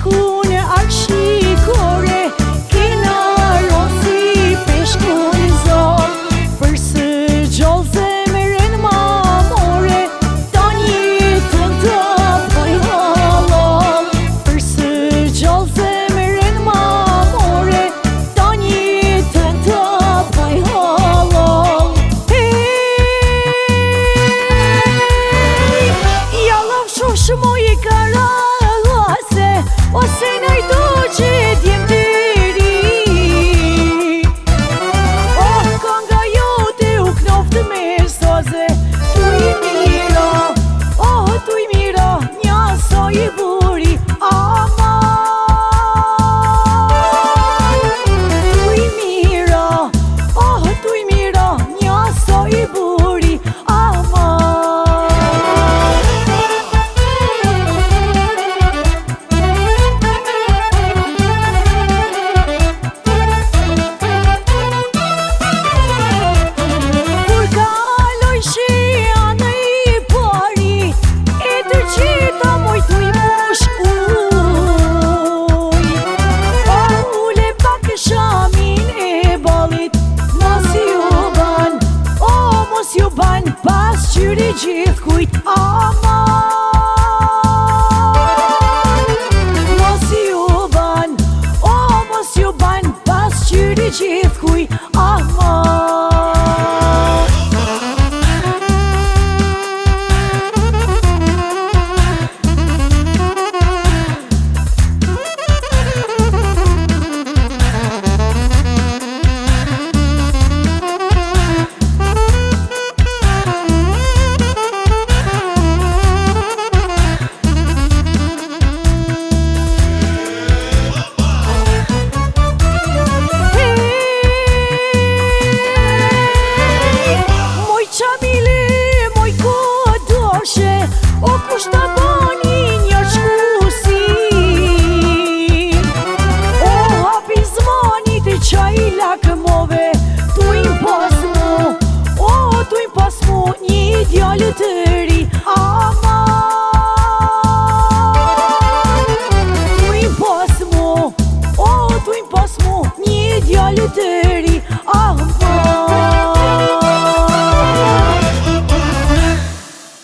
shku në arshikore, kena rosi peshku në zon, për së gjollë zemërën ma more, ta njëtën të poj halal. Për së gjollë zemërën ma more, ta njëtën të poj halal. Ja laf shosh moj i karallase, ose najdo që t'jem diri. Oh, kanga jote u knoftë me soze, tu i mira, oh, tu i mira, nja so i buri, aman. Tu i mira, oh, tu i mira, nja so i buri, aman. Pas qyri gjithë kujt, aman.